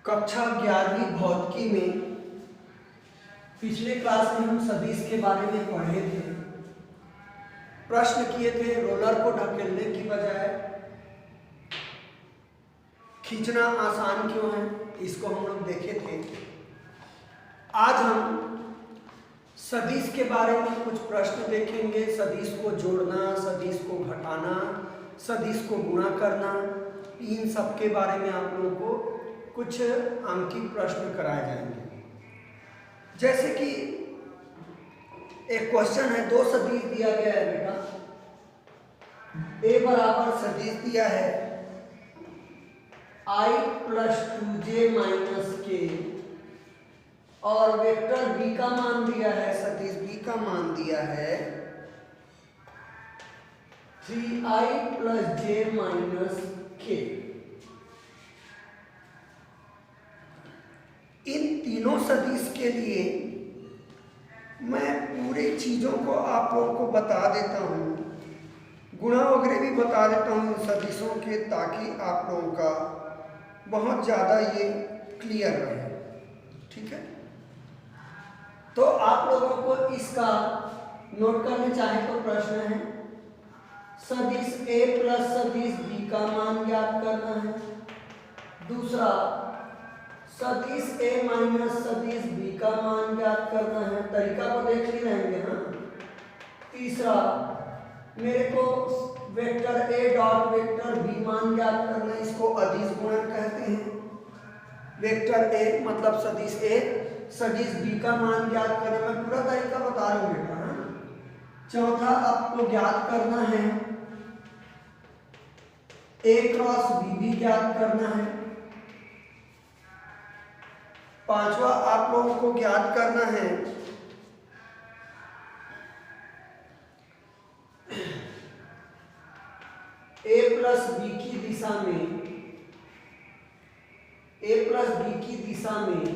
कक्षा 11वीं भौतिकी में पिछले क्लास में हम सदिश के बारे में पढ़े थे। प्रश्न किए थे रोलर को ढकेलने की बजाय खींचना आसान क्यों है, इसको हम लोग देखे थे। आज हम सदिश के बारे में कुछ प्रश्न देखेंगे। सदिश को जोड़ना, सदिश को घटाना, सदिश को गुणा करना, इन सब के बारे में आप लोगों को कुछ अंकीय प्रश्न कराए जाएंगे। जैसे कि एक क्वेश्चन है, दो सदिश दिया गया है बेटा। a बराबर सदिश दिया है i प्लस 2j माइनस के और वेक्टर b का मान दिया है, सदिश b का मान दिया है 3i प्लस j माइनस के। इन तीनों सदिश के लिए मैं पूरी चीज़ों को आप लोगों को बता देता हूँ, गुणा वगैरह भी बता देता हूँ इन सदिशों के, ताकि आप लोगों का बहुत ज़्यादा ये क्लियर रहे। ठीक है, तो आप लोगों को इसका नोट करने चाहे तो प्रश्न है, सदिश a प्लस सदिश b का मान ज्ञात करना है। दूसरा, सदिश a माइनस सदिश b का मान ज्ञात करना है। तरीका को देख ही रहेंगे ना। तीसरा, मेरे को vector a dot vector b मान ज्ञात करना है, इसको अदिश गुणन कहते हैं। वेक्टर a मतलब सदिश a, सदिश b का मान ज्ञात करना, मैं पूरा तरीका बता रहा हूँ बेटा। चौथा, आपको ज्ञात करना है a क्रॉस b भी ज्ञात करना है। पांचवा, आप लोगों को ज्ञात करना है a प्लस b की दिशा में, a प्लस b की दिशा में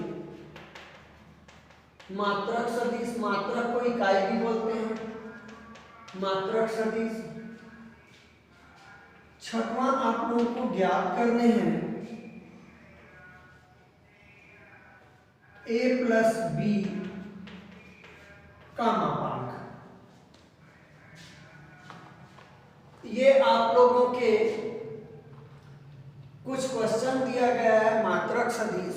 मात्रक सदिश, मात्रक को इकाई भी बोलते हैं, मात्रक सदिश। छठवां, आप लोगों को ज्ञात करने हैं a प्लस b का मापांक। ये आप लोगों के कुछ क्वेश्चन दिया गया है मात्रक सदिश।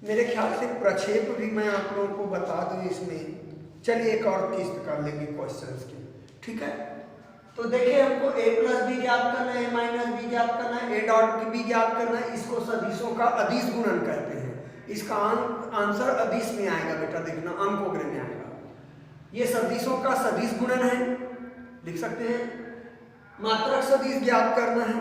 मेरे ख्याल से प्रक्षेप भी मैं आप लोगों को बता दूं इसमें। चलिए एक और किस्त कर लेंगे क्वेश्चंस की। ठीक है, तो देखिए हमको a प्लस बी ज्ञात करना है, a माइनस बी ज्ञात करना है, a डॉट बी ज्ञात करना है। इसको सदिशों का अदिश गुणन कहते हैं। इसका आंसर अदिश में आएगा बेटा, देखना अंक वगैरह में आएगा। ये सदिशों का सदिश गुणन है, लिख सकते हैं। मात्रक सदिश ज्ञात करना है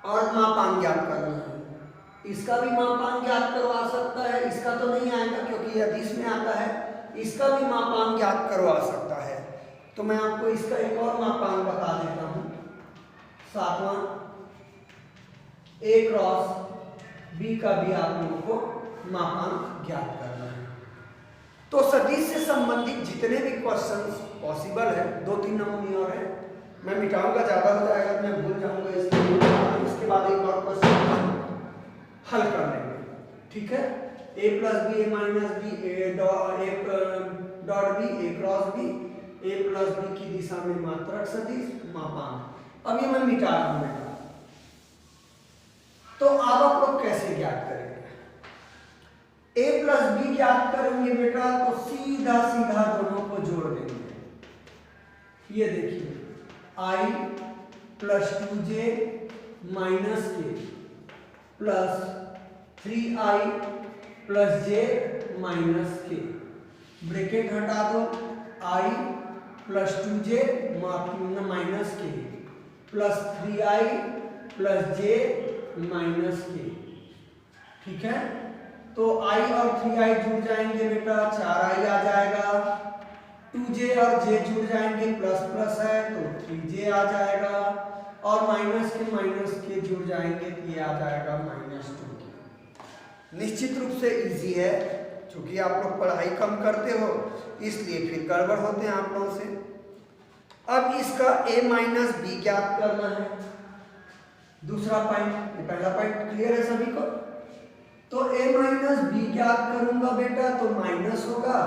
और मापांक ज्ञात करना है। इसका भी मापांक ज्ञात करवा सकता है, इसका तो नहीं आएगा क्योंकि ये अदिश में आता है। इसका भी मापांक ज्ञात करवा सकता है। तो मैं आपको इसका एक और मापांक बता देता हूं। सातवां, a क्रॉस b का भी आप लोगों को मापांक ज्ञात करना है। तो सदिश से संबंधित जितने भी क्वेश्चंस पॉसिबल है, 2-3 नमूने और है, मैं मिटाऊंगा, ज्यादा हो जाएगा तो मैं भूल जाऊंगा, इसके बाद एक और क्वेश्चन हल कर लेंगे। ठीक है, a plus B, a minus B, a dot B, a cross B, a plus B की दिशा में मात्रक सदिश, मापांक। अब ये मैं मिटा रहा हूं बेटा। तो अब आप लोग कैसे ज्ञात करेंगे? a प्लस बी ज्ञात करेंगे बेटा, तो सीधा सीधा दोनों को जोड़ देंगे। ये देखिए i प्लस 2j माइनस के plus 3i plus j minus के, ब्रैकेट हटा दो, i प्लस 2j माइनस के plus 3i plus j minus के। ठीक है, तो i और 3i जुड़ जाएंगे बेटा, 4i आ जाएगा। 2j और j जुड़ जाएंगे, प्लस प्लस है तो 3j आ जाएगा, और माइनस के जुड़ जाएंगे तो ये आ जाएगा -2। निश्चित रूप से इजी है, क्योंकि आप लोग पढ़ाई कम करते हो इसलिए फिर गड़बड़ होते हैं आप लोगों से। अब इसका a माइनस बी ज्ञात करना है। दूसरा पॉइंट, ये पहला पॉइंट क्लियर है सभी को। तो a माइनस बी ज्ञात करूंगा बेटा, तो माइनस होगा,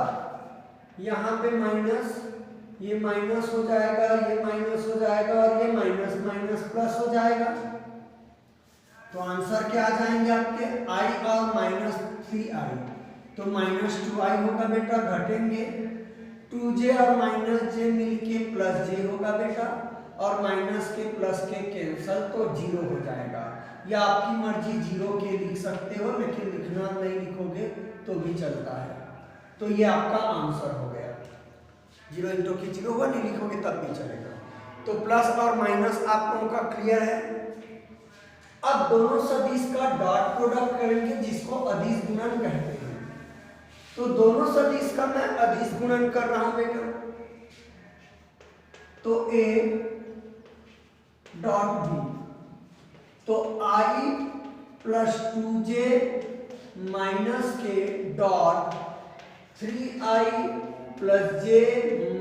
यहाँ पे माइनस, ये माइनस हो जाएगा, ये माइनस हो जाएगा, और ये माइनस माइनस प्लस हो जाएगा। तो आंसर क्या आ जाएंगे आपके, i और माइनस 3i, तो माइनस 2i होगा बेटा, घटेंगे 2j और माइनस j मिलके प्लस j होगा बेटा, और माइनस के प्लस के कैंसल, तो 0 हो जाएगा। या आपकी मर्जी 0 के लिख सकते हो, लेकिन लिखना नहीं लिखोगे तो भी चलता है। तो ये आपका आंसर हो गया, 0 इंटू की 0 हुआ, नहीं लिखोगे तब भी चलेगा। तो प्लस और माइनस आप लोगों का क्लियर है। अब दोनों सदिश का डॉट प्रोडक्ट करेंगे, जिसको अदिश गुणन कहते हैं। तो दोनों सदिश का मैं अदिश गुणन कर रहा हूं बेटा, तो a डॉट b, तो i प्लस 2j माइनस के dot 3i plus j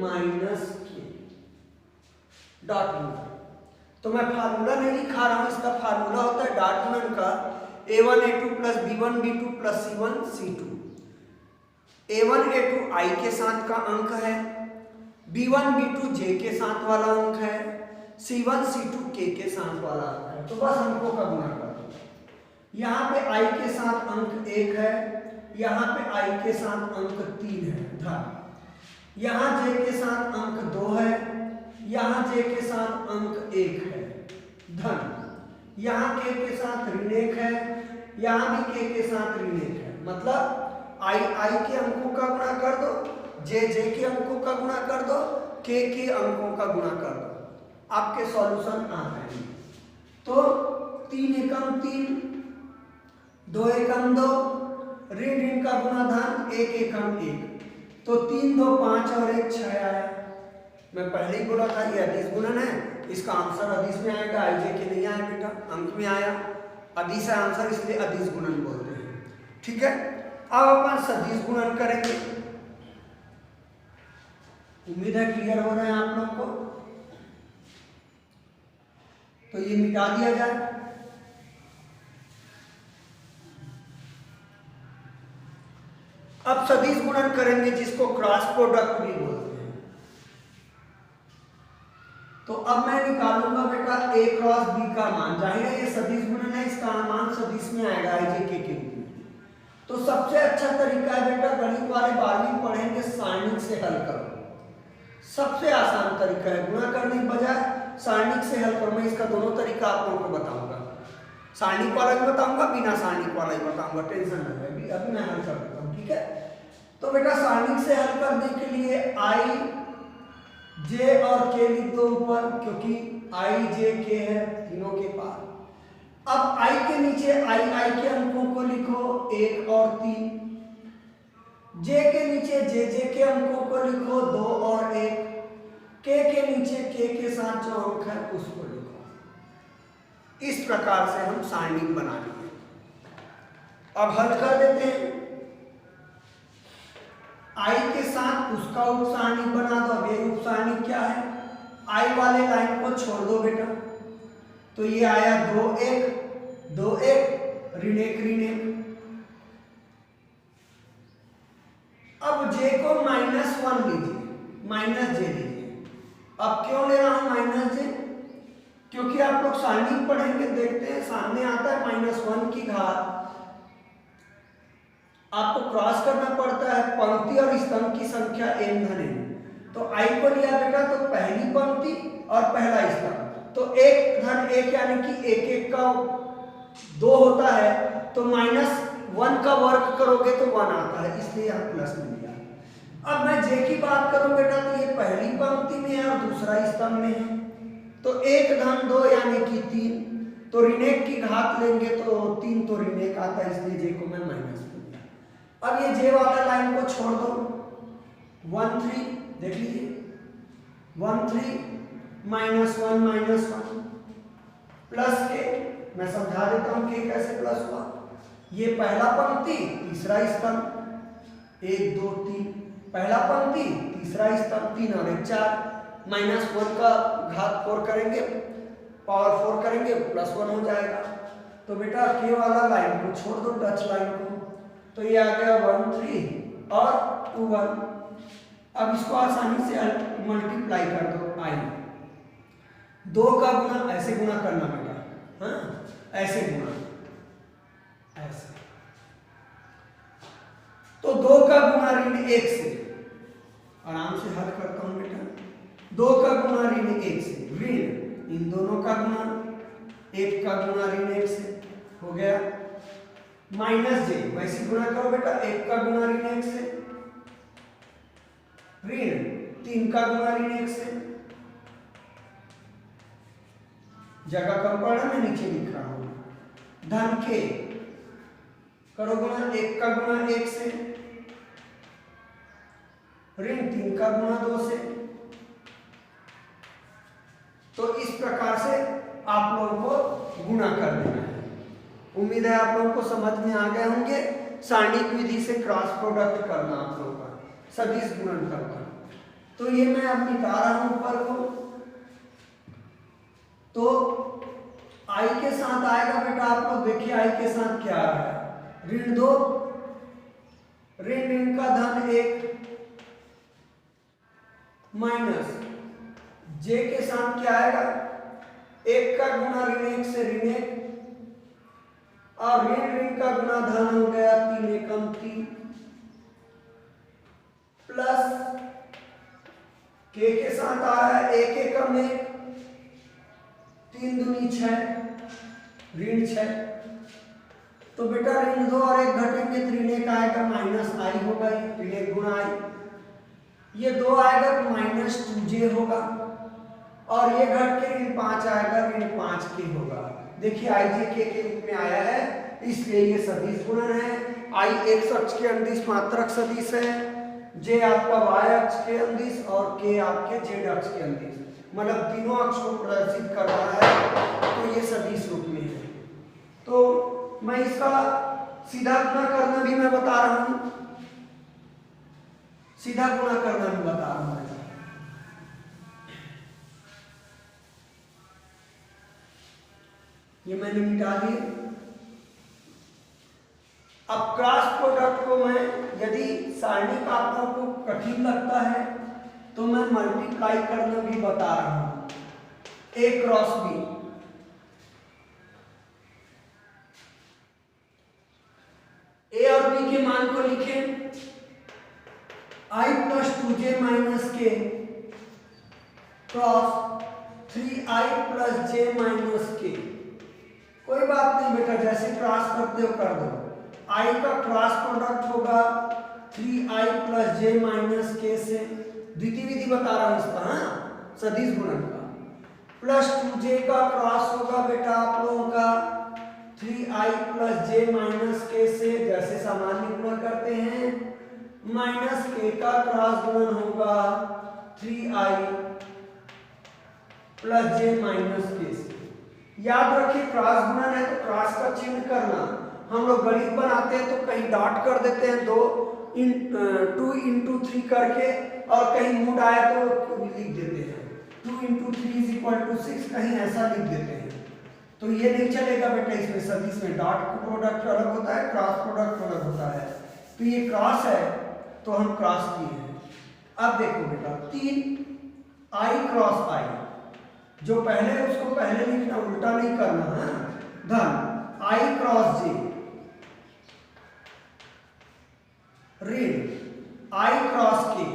minus के डॉट गुणन। तो मैं फार्मूला नहीं लिखा रहा हूं, इसका फार्मूला होता है डॉट गुणन का a1 a2 plus b1 b2 plus c1 c2। a1 a2 i के साथ का अंक है, b1 b2 j के साथ वाला अंक है, c1 c2 k के साथ वाला अंक है। तो बस अंकों का गुणा कर दो। यहाँ पे i के साथ अंक 1 है, यहाँ पे i के साथ अंक 3 है धन, यहाँ j के साथ अंक 2 है, यहाँ j के साथ अंक 1 है धन, यहाँ k के साथ ऋण 1 है, यहाँ भी k के साथ ऋण 1 है। मतलब i के अंकों का गुणा कर दो, j के अंकों का गुणा कर दो, k के अंकों का गुणा कर दो, आपके सॉल्यूशन आ जाएंगे। तो 3 एकम 3, 2 एकम 2, ऋण ऋण का गुणा धन, 1 एकम 1, तो 3 2 5 और 1 6 आया। मैं पहले ही बोला था ये अदिश गुणन है, इसका आंसर अदिश में आएगा, i के नहीं आया बेटा, अंक में आया। अदिश है आंसर, इसलिए अदिश गुणन बोलते हैं। ठीक है, अब अपन सदिश गुणन करेंगे। उम्मीद है क्लियर हो रहा है आप लोगों को। तो ये मिटा दिया जाए। अब सदिश गुणन करेंगे, जिसको क्रॉस प्रोडक्ट भी बोलते हैं। तो अब मैं निकालूंगा बेटा a क्रॉस b का मान, जाहिर है ये सदिश गुणन है, इसका मान सदिश में आएगा i j के रूप में। तो सबसे अच्छा तरीका है बेटा, गणित वाले 12वीं पढ़ेंगे, सारणिक से हल करो। सबसे आसान तरीका है, गुणा करने के बजाय सारणिक से हल करो। मैं इसका दोनों तरीका आप लोगों को बताऊंगा, सारणिक वाला भी बताऊंगा, बिना सारणिक वाला भी बताऊंगा, टेंशन नहीं है, अभी मैं हल कर देता हूँ। ठीक है, तो बेटा सारणिक से हल करने के लिए i j और k लिख दो ऊपर, क्योंकि i j k है तीनों के पास। अब i के नीचे i के अंकों को लिखो 1 और 3, j के नीचे j के अंकों को लिखो 2 और 1, k के नीचे k के साथ जो अंक है उसको लिखो। इस प्रकार से हम सारणिक बना लेंगे। अब हल कर देते हैं। i के साथ उसका उपसारणिक बना दो। अब ये उपसारणिक क्या है, i वाले लाइन को छोड़ दो बेटा, तो ये आया 2 1 2 1 ऋण 1 ऋण 1। अब j को -1 लीजिए, माइनस j लीजिए। अब क्यों ले रहा हूं माइनस j, क्योंकि आप लोग सारणिक पढ़ेंगे, देखते हैं सामने आता है -1 की घात, आपको क्रॉस करना पड़ता है पंक्ति और स्तंभ की संख्या n धन n। तो i को लिया बेटा, तो पहली पंक्ति और पहला स्तंभ, तो 1 धन 1 यानी कि 1 1 का 2 होता है, तो -1 का वर्ग करोगे तो 1 आता है, इसलिए यहाँ प्लस में लिया। अब मैं j की बात करूं बेटा, तो ये पहली पंक्ति में है और दूसरा स्तंभ में है, तो 1 धन 2 यानी कि 3, तो ऋण 1 की घात लेंगे तो 3, तो ऋण 1 आता है, इसलिए j को मैं माइनस में लिया। अब ये j वाला लाइन को छोड़ दो, 1 3 देख लीजिए, 1 3 -1 प्लस के, मैं समझा देता हूं कि कैसे प्लस हुआ। ये पहला पंक्ति तीसरा स्तंभ, 1 2 3, पहला पंक्ति तीसरा स्तंभ, 3 और 1 4, -1 का घात 4 करेंगे पावर 4 करेंगे +1 हो जाएगा। तो बेटा के वाला लाइन को छोड़ दो, टच लाइन को, तो ये आ गया 1 3 और 2 1। अब इसको आसानी से मल्टीप्लाई कर दो, आई 2 का गुना ऐसे गुना करना बेटा, हाँ ऐसे गुना, ऐसे। तो 2 का गुना ऋण 1 से, आराम से हल करता हूं बेटा, 2 का गुना ऋण 1 से, ऋण इन दोनों का गुना, 1 का गुना ऋण 1 से हो गया, माइनस जे वैसे गुना करो बेटा, 1 का गुना ऋण 1 से, ऋण 3 का गुना ऋण 1 से, जगह कम पड़ा मैं नीचे लिख रहा हूं, धन के करो गुना 1 का गुना 1 से, ऋण 3 का गुना 2 से। तो इस प्रकार से आप लोगों को गुणा कर देना है। उम्मीद है आप लोगों को समझ में आ गए होंगे। सारणिक विधि से क्रॉस प्रोडक्ट करना आप लोगों का, सदिश गुणन करना। तो ये मैं अब निकाल रहा हूं ऊपर को, तो आई के साथ आएगा बेटा, आप लोग देखिए आई के साथ क्या आ रहा है, ऋण 2, ऋण का धन 1 माइनस जे के साथ क्या आएगा, 1 का गुना ऋण 1 से ऋण 1 और ऋण का गुना धन हो गया 3 एकम 3 प्लस के साथ आ रहा है 1 एकम 1, 3 दूनी 6 ऋण 6। तो बेटा ऋण 2 और 1 घटेंगे तो ऋण 1 आएगा, माइनस आई होगा, ऋण 1 गुना आई, ये 2 आएगा तो माइनस 2j होगा, और ये घट के ऋण 5 आएगा, ऋण 5 के होगा। देखिए आई जे के रूप में आया है, इसलिए ये सदिश गुणन है। आई एक्स अक्ष के अंदिश मात्रक सदिश है, जे आपका वाई अक्ष के अंदिश और के आपके जेड अक्ष के अंदिश, मतलब तीनों अक्ष को प्रदर्शित कर रहा है, तो ये सदिश रूप में है। तो मैं इसका सीधा गुणा करना भी मैं बता रहा हूं, सीधा गुणा करना भी बता रहा हूं। ये मैंने मिटा दिए। अब क्रॉस प्रोडक्ट को मैं, यदि सारणिक आप लोगों को कठिन लगता है तो मैं मल्टीप्लाई करना भी बता रहा हूं, ए क्रॉस बी, ए और बी के मान को लिखें, आई प्लस 2j माइनस के क्रॉस 3i प्लस जे माइनस के। कोई बात नहीं बेटा, जैसे क्रॉस करते हो कर दो। i का क्रॉस प्रोडक्ट होगा 3i प्लस जे माइनस के से, द्वितीय विधि बता रहा हूं इसका, हाँ सदिश गुणन का, प्लस 2j का क्रॉस होगा बेटा आप लोगों का 3i प्लस जे माइनस के से, जैसे सामान्य गुणन करते हैं, माइनस के का क्रॉस गुणन होगा 3i प्लस जे माइनस के से। याद रखिए क्रॉस गुणन है तो क्रॉस का चिन्ह करना, हम लोग गणित बनाते हैं तो कहीं डॉट कर देते हैं 2 इंटू 3 करके, और कहीं मूड आया तो लिख देते हैं 2 इंटू 3 = 6, कहीं ऐसा लिख देते हैं। तो ये नहीं चलेगा बेटा, इसमें सदिश में डॉट प्रोडक्ट अलग होता है, क्रॉस प्रोडक्ट अलग होता है। तो ये क्रॉस है तो हम क्रॉस किए हैं। अब देखो बेटा 3i क्रॉस i, जो पहले है उसको पहले लिखना, उल्टा नहीं करना है, धन i क्रॉस j, ऋण i क्रॉस k,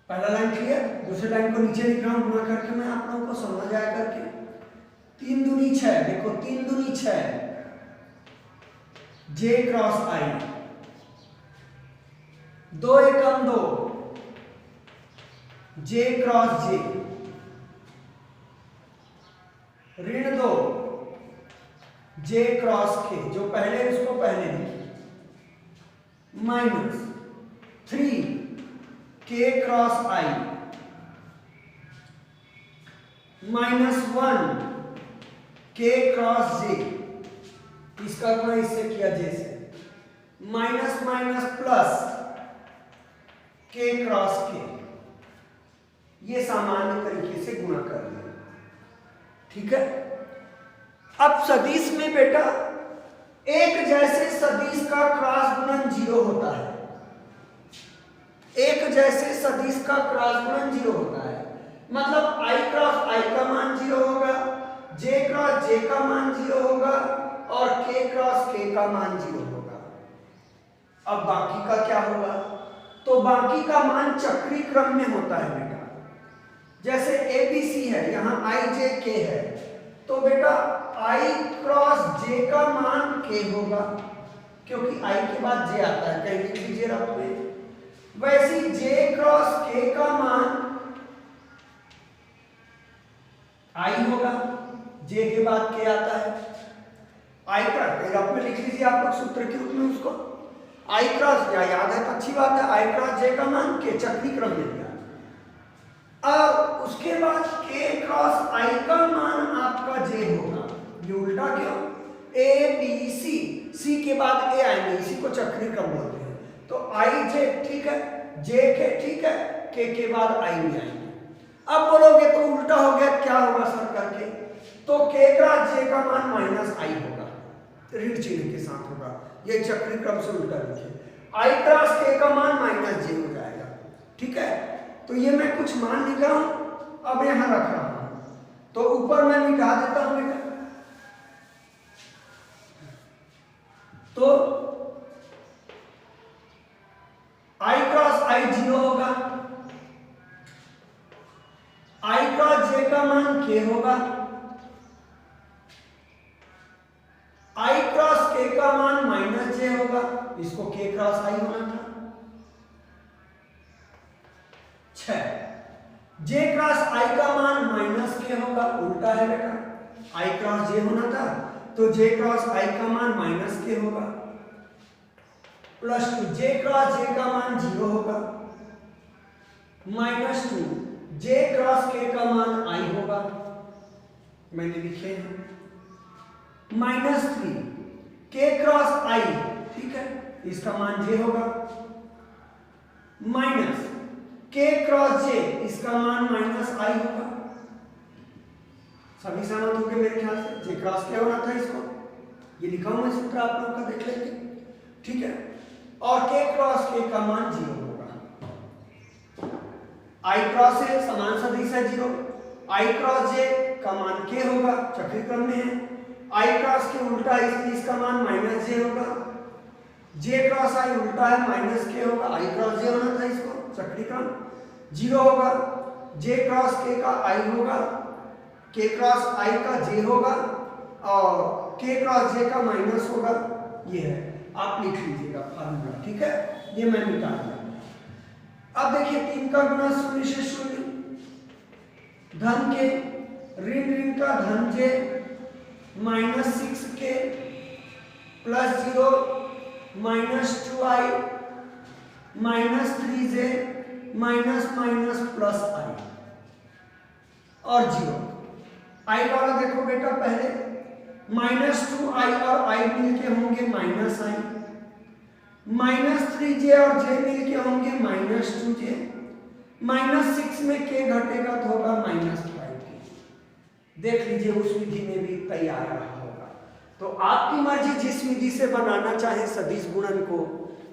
पहला लाइन क्लियर, दूसरे लाइन को नीचे लिख रहा हूं गुणा करके, मैं आप लोगों को समझ आया करके। 3 दूनी 6, देखो 3 दूनी 6, j cross i, 2 Ekam 2, j cross j, ऋण 2 j क्रॉस k, जो पहले उसको पहले लिखिए, minus 3 k cross i, minus 1 k cross j, इसका गुणा इससे किया j से, minus minus plus k cross k, ये सामान्य तरीके से गुणा कर लिया। ठीक है, अब सदिश में बेटा एक जैसे सदिश का क्रॉस गुणन 0 होता है। एक जैसे सदिश का क्रॉस गुणन 0 होता है, मतलब i क्रॉस i का मान 0 होगा, j क्रॉस j का मान 0 होगा और k क्रॉस k का मान 0 होगा। अब बाकी का क्या होगा? तो बाकी का मान चक्री क्रम में होता है बेटा। जैसे ABC है, यहाँ i j k है, तो बेटा i क्रॉस j का मान k होगा, क्योंकि i के बाद j आता है, कहीं लिख लीजिए रफ में। वैसे j क्रॉस k का मान i होगा, j के बाद k आता है। i क्रॉस रफ में लिख लीजिए आप लोग सूत्र के रूप में उसको। i क्रॉस याद है तो अच्छी बात है, i क्रॉस j का मान k चक्री क्रम में दिया। अब उसके बाद k क्रॉस i का मान आपका j होगा। ये उल्टा क्यों? a b c, c के बाद a आएंगे, इसी को चक्री क्रम बोलते हैं। तो i j ठीक है, j k ठीक है, k के बाद i भी आएंगे। अब बोलोगे तो उल्टा हो गया, क्या होगा सर करके? तो k क्रॉस j का मान माइनस i होगा, ऋण चिन्ह के साथ होगा। ये चक्री क्रम से उल्टा लिखिए, i क्रॉस k का मान माइनस j हो जाएगा। ठीक है, तो ये मैं कुछ मान लिख रहा हूं, अब यहां रख रहा हूं, तो ऊपर मैं मिटा देता हूं बेटा। तो i क्रॉस i 0 होगा, i क्रॉस j का मान k होगा, i क्रॉस k का मान माइनस j होगा, इसको k क्रॉस i होना था। 6 j क्रॉस i का मान माइनस k होगा, उल्टा है बेटा, i क्रॉस j होना था, तो j क्रॉस i का मान माइनस k होगा। +2 j क्रॉस j का मान 0 होगा, -2 j क्रॉस k का मान i होगा, मैंने लिखे हैं। -3 k क्रॉस i, ठीक है, इसका मान j होगा, माइनस k क्रॉस j, इसका मान -i होगा। सभी सहमत हो गए मेरे ख्याल से? j क्रॉस k होना था इसको, ये लिखा हूं मैं सूत्र, आप लोग का देख लेंगे। ठीक है, और k क्रॉस k का मान 0 होगा। i क्रॉस a समान सदिश है 0, i क्रॉस j का मान k होगा, चक्री क्रम में है। i क्रॉस k उल्टा है, इसलिए इसका मान -j होगा। j क्रॉस i उल्टा है, -k होगा, i क्रॉस j होना था इसको, चक्री क्रम 0 होगा। j क्रॉस k का i होगा, k क्रॉस i का j होगा और k क्रॉस j का माइनस होगा। ये है, आप लिख लीजिएगा फार्मूला। ठीक है, ये मैं मिटा दिया। अब देखिए 3 का गुणा 0 से 0, धन के ऋण ऋण का धन j, -6k +0 -2i -3j -i और 0। i वाला देखो बेटा, पहले -2i और i मिलके होंगे -i, -3j और j मिलके होंगे -2j, -6 में k घटेगा तो होगा -5k। देख लीजिए उस विधि में भी तैयार रहा होगा। तो आपकी मर्जी जिस विधि से बनाना चाहे सदिश गुणन को,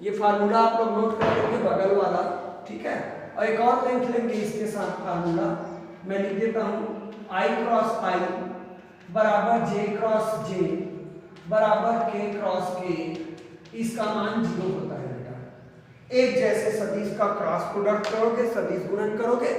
ये फार्मूला आप लोग नोट कर लेंगे बगल वाला। ठीक है, और एक और लिख लेंगे इसके साथ फार्मूला, मैं लिख देता हूं, i क्रॉस i बराबर j क्रॉस j बराबर k क्रॉस k, इसका मान 0 होता है बेटा। एक जैसे सदिश का क्रॉस प्रोडक्ट करोगे, सदिश गुणन करोगे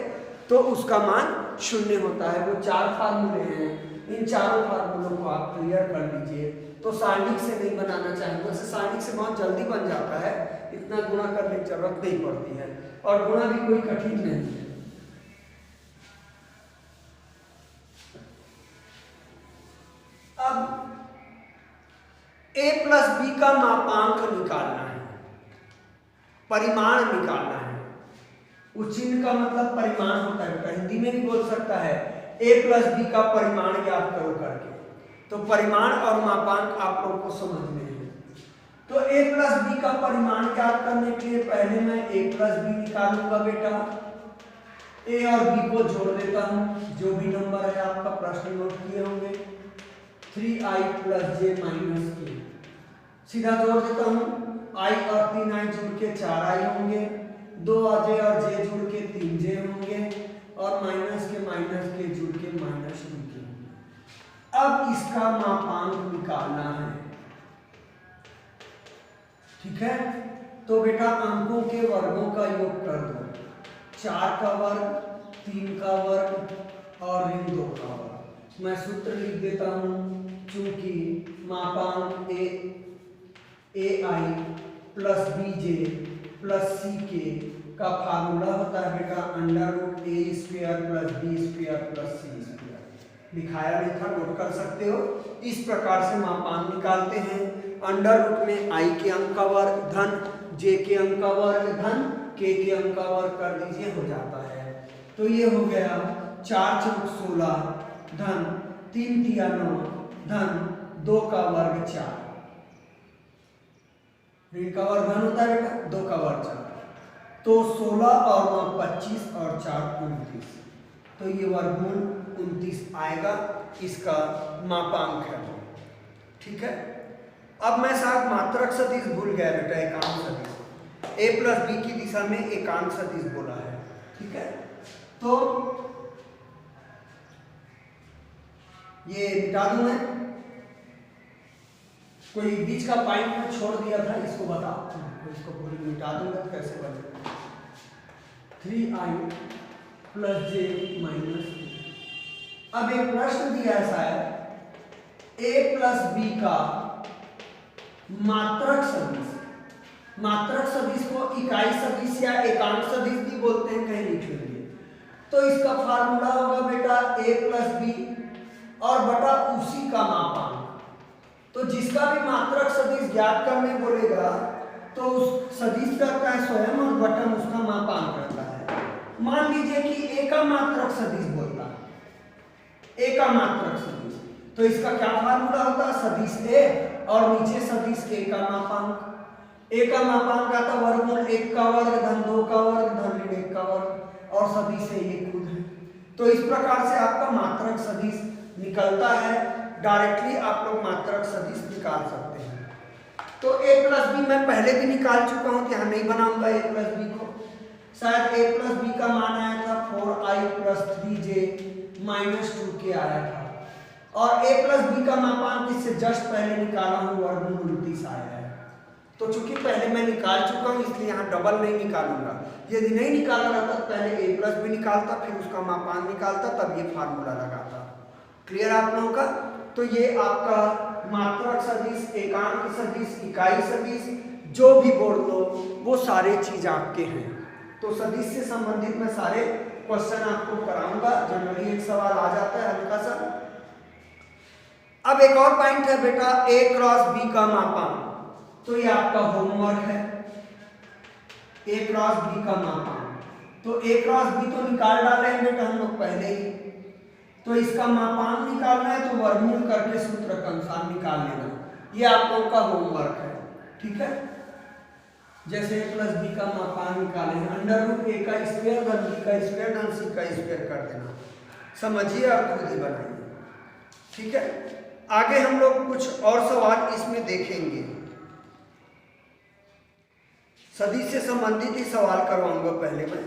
तो उसका मान 0 होता है। वो 4 फार्मूले हैं, इन चारों फार्मूलों को आप क्लियर कर लीजिए। तो सारणिक से नहीं बनाना चाहिए, वैसे सारणिक से बहुत जल्दी बन जाता है, इतना गुणा करने की जरूरत नहीं पड़ती है, और गुणा भी कोई कठिन नहीं है। अब a प्लस बी का मापांक निकालना है, परिमाण निकालना है। उस चिन्ह का मतलब परिमाण होता है, हिंदी में भी बोल सकता है a प्लस बी का परिमाण ज्ञात करो करके। तो परिमाण और मापांक आप लोगों को समझने हैं। तो a प्लस बी का परिमाण ज्ञात करने के लिए पहले मैं a प्लस बी निकालूंगा बेटा। ए और बी को जोड़ देता हूं, जो भी नंबर है आपका प्रश्न नोट किए होंगे, 3i + j - k, सीधा जोड़ देता हूं, i और 3i जुड़ के 4i होंगे, 2j और j जुड़ के 3j होंगे और माइनस के जुड़ के -2k होंगे। अब इसका मापांक निकालना है, ठीक है। तो बेटा अंकों के वर्गों का योग कर दो, 4 का वर्ग, 3 का वर्ग और ऋण 2 का वर्ग। मैं सूत्र लिख देता हूं, चूंकि मापांक ai + bj + ck का फार्मूला होता है बेटा √a² + b² + c²। दिखाया नहीं था, नोट कर सकते हो। इस प्रकार से मापांक निकालते हैं। अंडर में i के अंक का वर्ग धन j के अंक का वर्ग धन k के अंक का वर्ग कर दीजिए, हो जाता है। तो ये हो गया 4 × 16 धन 3 × 9 धन 2 का वर्ग 4, ऋण का वर्ग धन होता है बेटा, 2 का वर्ग 4, तो 16 और 9 25 और 4 29, तो ये वर्गमूल 29 आएगा, इसका मापांक है, ठीक है। अब मैं साथ मात्रक सदिश भूल गया बेटा, एकांक सदिश, a + b की दिशा में एकांक सदिश बोला है, ठीक है। तो ये मिटा दूं मैं, कोई बीच का पॉइंट में छोड़ दिया था, इसको बता, इसको पूरी मिटा दूंगा तो कैसे बनेगा, 3i + j - k। अब एक प्रश्न दिया है शायद, a + b का मात्रक सदिश, मात्रक सदिश को इकाई सदिश या एकांक सदिश भी बोलते हैं, कहीं लिख लेंगे। तो इसका फार्मूला होगा बेटा a + b और बटा उसी का मापांक। तो जिसका भी मात्रक सदिश ज्ञात करने बोलेगा तो उस सदिश करता है स्वयं और बटन उसका मापांक रहता है। मान लीजिए कि a का मात्रक सदिश बोलता है, a का मात्रक सदिश, तो इसका क्या फार्मूला होता है, सदिश a और नीचे सदिश a का मापांक। a का मापांक आता वर्गमूल 1 का वर्ग धन 2 का वर्ग धन ऋण 1 का वर्ग और सदिश a ये खुद है। तो इस प्रकार से आपका मात्रक सदिश निकलता है, डायरेक्टली आप लोग मात्रक सदिश निकाल सकते हैं। तो a + b मैं पहले भी निकाल चुका हूं, यहाँ नहीं बनाऊंगा a + b को। शायद a + b का मान आया था 4i + 3j - 2k आया था, और a + b का मापांक इससे जस्ट पहले निकाला हूं, वर्गमूल 29 आया है। तो चूंकि पहले मैं निकाल चुका हूं इसलिए यहाँ डबल नहीं निकालूंगा। यदि नहीं निकाला रहता तो पहले a + b निकालता, फिर उसका मापांक निकालता, तब ये फार्मूला लगाता। क्लियर आप लोगों का? तो ये आपका मात्रक सदिश, एकांक सदिश, इकाई सदिश, जो भी बोल लो वो सारे चीज आपके हैं। तो सदिश से संबंधित मैं सारे क्वेश्चन आपको कराऊंगा, जनरली एक सवाल आ जाता है हल्का सा। अब एक और पॉइंट है बेटा a × b का मापांक, तो ये आपका होमवर्क है, a × b का मापांक। तो a × b तो निकाल डाले हैं बेटा हम लोग पहले ही, तो इसका मापांक निकालना है तो वर्गमूल करके सूत्र के अनुसार निकाल लेना, ये आप लोगों का होमवर्क है, ठीक है। जैसे a + b का मापांक निकाले हैं, √a² धन b² धन c² कर देना, समझिए और खुद ही बनाइए, ठीक है। आगे हम लोग कुछ और सवाल इसमें देखेंगे, सदिश से संबंधित ही सवाल करवाऊंगा पहले मैं।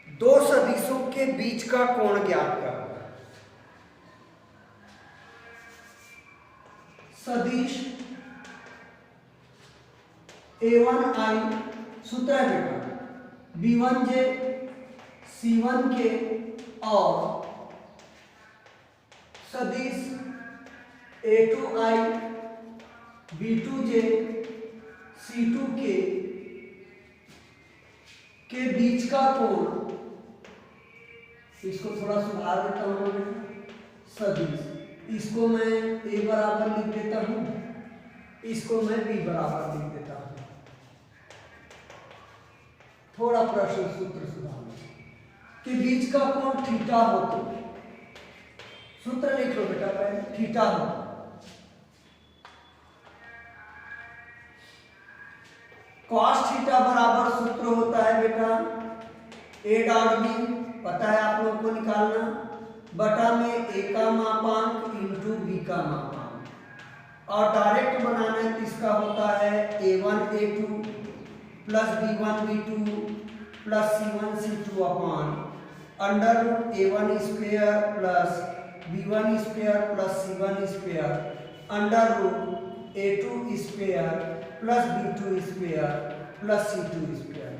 दो सदिशों के बीच का कोण ज्ञात करना। सदिश a1i सूत्र है बेटा b1j c1k और सदिश a2i b2j c2k के बीच का कोण, इसको थोड़ा सुधार देता हूं मैं, सदिश, इसको मैं a बराबर लिख देता हूं, इसको मैं b बराबर लिख देता हूं। थोड़ा प्रश्न सूत्र सुधारना कि बीच का कोण थीटा हो तो सूत्र लिख लो बेटा पहले, थीटा हो cos थीटा बराबर सूत्र होता है बेटा a डॉट बी, पता है आप लोग को निकालना, बटा में a का मापांक इंटू b का मापांक, और डायरेक्ट बनाना है तो इसका होता है a1 a2 plus b1 b2 plus c1 c2 upon under root a1 square plus b1 square plus c1 square under root a2 square plus b2 square plus c2 square.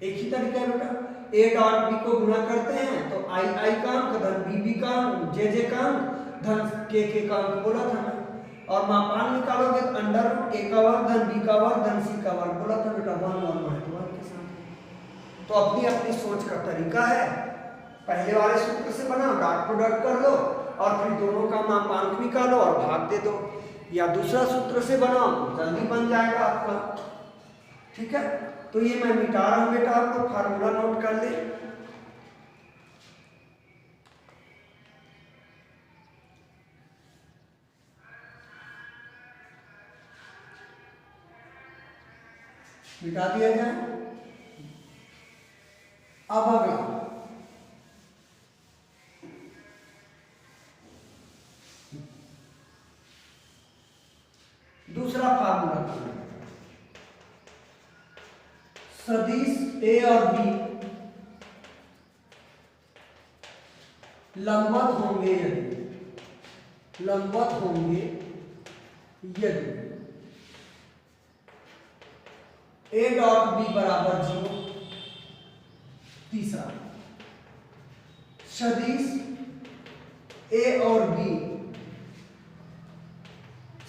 एक ही तरीका है बेटा, a डॉट b को गुणा करते हैं तो i i का अंक धन b b का अंक j j का अंक धन k का अंक बोला था ना, और मापांक निकालोगे तो अंडर रूट a का वर्ग धन b का वर्ग धन c का वर्ग बोला था बेटा, 1 1 महत्व के साथ। तो अपनी अपनी सोच का तरीका है, पहले वाले सूत्र से बनाओ, डॉट प्रोडक्ट कर लो और फिर दोनों का मापांक निकालो और भाग दे दो, या दूसरा सूत्र से बनाओ जल्दी बन जाएगा आपका। ठीक है, तो ये मैं मिटा रहा हूं बेटा, आपको फार्मूला नोट कर ले। मिटा दिया जाए। अब अगला दूसरा फार्मूला, सदिश a और b लंबवत होंगे यदि a डॉट b बराबर 0। तीसरा, सदिश a और b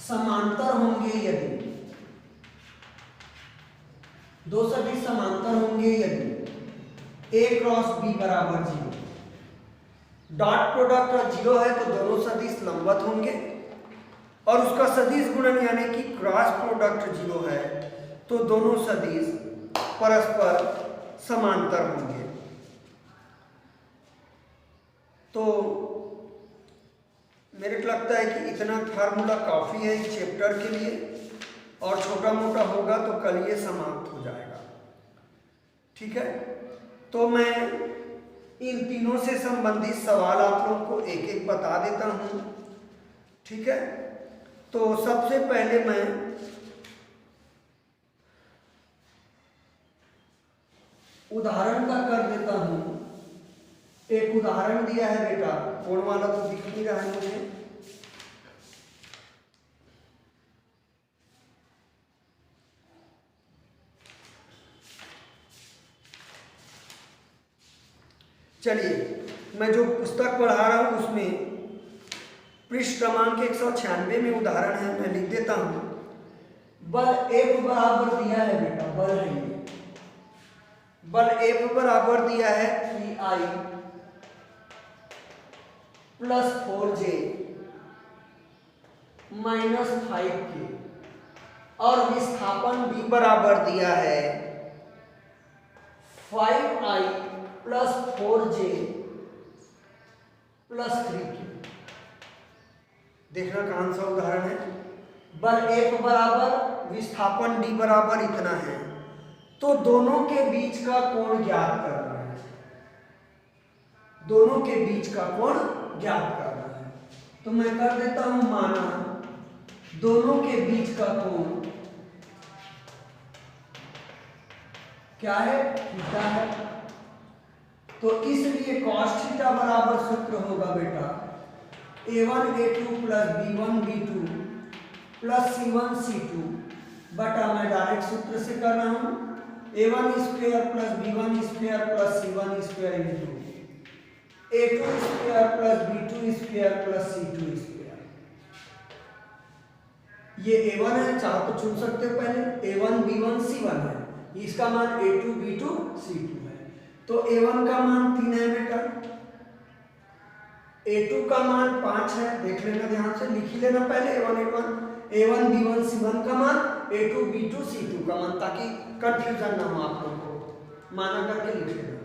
समांतर होंगे यदि, दो सदिश समांतर होंगे यदि a क्रॉस b बराबर 0। डॉट प्रोडक्ट 0 है तो दोनों सदिश लंबवत होंगे, और उसका सदिश गुणन यानी कि क्रॉस प्रोडक्ट 0 है तो दोनों सदिश परस्पर समांतर होंगे। तो मेरे को लगता है कि इतना फार्मूला काफ़ी है इस चैप्टर के लिए, और छोटा मोटा होगा तो कल ये समाप्त हो जाएगा। ठीक है, तो मैं इन तीनों से संबंधित सवाल आप लोगों को एक एक बता देता हूँ। ठीक है, तो सबसे पहले मैं उदाहरण का कर देता हूँ। एक उदाहरण दिया है बेटा, कोण वाला तो दिख नहीं रहा है मुझे, चलिए मैं जो पुस्तक पढ़ा रहा हूँ उसमें पृष्ठ क्रमांक 196 में उदाहरण है, मैं लिख देता हूँ। बल F बराबर दिया है बेटा, बल है ये, बल F बराबर दिया है 3I plus 4J minus 5K, और विस्थापन B बराबर दिया है 5I plus 4J plus 3K। देखना कौन सा उदाहरण है। बल F बराबर विस्थापन D बराबर इतना है, तो दोनों के बीच का कोण ज्ञात करना है, दोनों के बीच का कोण ज्ञात करना है। तो मैं कर देता हूं, माना दोनों के बीच का कोण क्या है, थीटा है। तो इसलिए cos थीटा बराबर सूत्र होगा बेटा a1 a2 plus b1 b2 plus c1 c2 बटा, मैं डायरेक्ट सूत्र से कर रहा हूं, a1 square plus b1 square plus c1 square into a2 square plus b2 square plus c2 square. ये a1 है, चाहो तो चुन सकते हो पहले, a1 b1 c1 है, इसका मान a2 b2 c2 है। तो a1 का मान 3 है बेटा, a2 का मान 5 है, देख लेना ध्यान से, लिख ही लेना पहले a1 b1 c1 का मान, a2 b2 c2 का मान, ताकि कंफ्यूजन ना हो आप लोगों को। माना करके लिख लेना।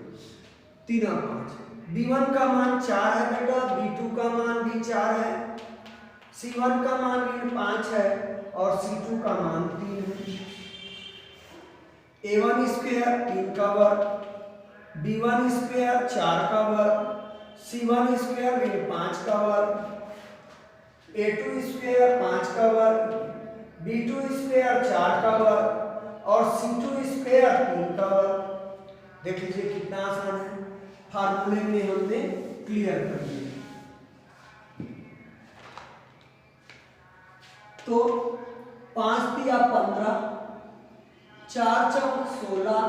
3 और 5। B1 का मान 4 है बेटा, B2 का मान भी 4 है, C1 का मान भी 5 है और C2 का मान 3 है। A1 स्क्वायर 3 का वर्ग, B1 स्क्वायर 4 का वर्ग, C1 स्क्वायर 5 का वर्ग, A2 स्क्वायर 5 का वर्ग, B2 स्क्वायर 4 का वर्ग और C2 स्क्वायर 3 का वर्ग। देख लीजिए कितना आसान है, फार्मूले में हमने क्लियर कर दिया। तो 5 दिया 15, 4 चौक 16,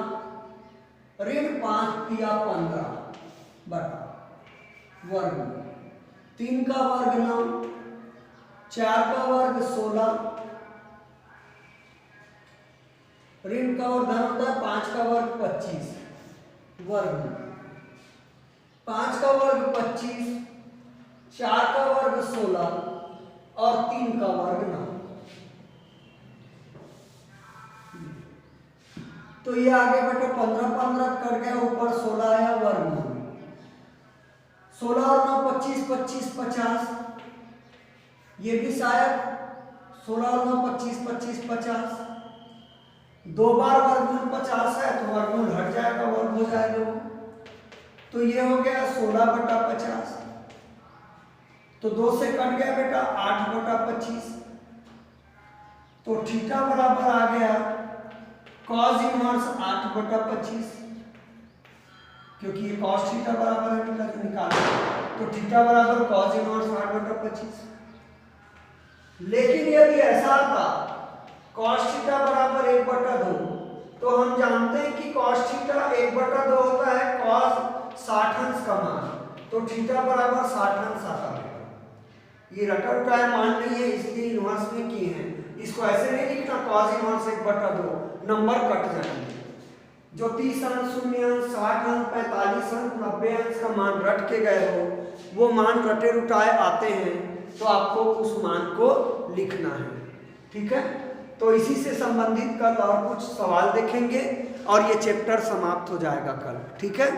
ऋण 5 दिया 15 बटा वर्ग, 3 का वर्ग 9, 4 का वर्ग 16, ऋण का और धन होता है 5 का वर्ग 25 वर्ग, 5 का वर्ग 25, 4 का वर्ग 16 और 3 का वर्ग 9। तो ये आगे बेटा 15 15 कट गया, ऊपर 16 आया वर्ग, 16 और 9 25 25 50, ये भी शायद 16 और 9 25 25 50, 2 बार वर्गमूल 50 है तो वर्गमूल हट जाएगा, वर्ग हो जाएगा वो। तो ये हो गया 16 बटा 50, तो 2 से कट गया बेटा 8 बटा 25, तो थीटा बराबर आ गया cos इनवर्स 8 बटा 25, क्योंकि ये cos थीटा बराबर है बेटा जो निकाला, तो थीटा बराबर cos इनवर्स 8 बटा 25। लेकिन यदि ऐसा आता cos थीटा बराबर 1 बटा 2, तो हम जानते हैं कि cos थीटा 1 बटा 2 होता है cos 60 अंश का मान, तो थीटा बराबर 60 अंश आता है। ये रटा उठाया मान नहीं है इसलिए इनवर्स में किए हैं, इसको ऐसे नहीं लिखना cos इनवर्स 1 बटा 2, नंबर कट जाएंगे। जो 30 अंश, 0 अंश, 60 अंश, 45 अंश, 90 अंश का मान रट के गए हो, वो मान रटे रुटाए आते हैं, तो आपको उस मान को लिखना है। ठीक है, तो इसी से संबंधित कल और कुछ सवाल देखेंगे और ये चैप्टर समाप्त हो जाएगा कल। ठीक है।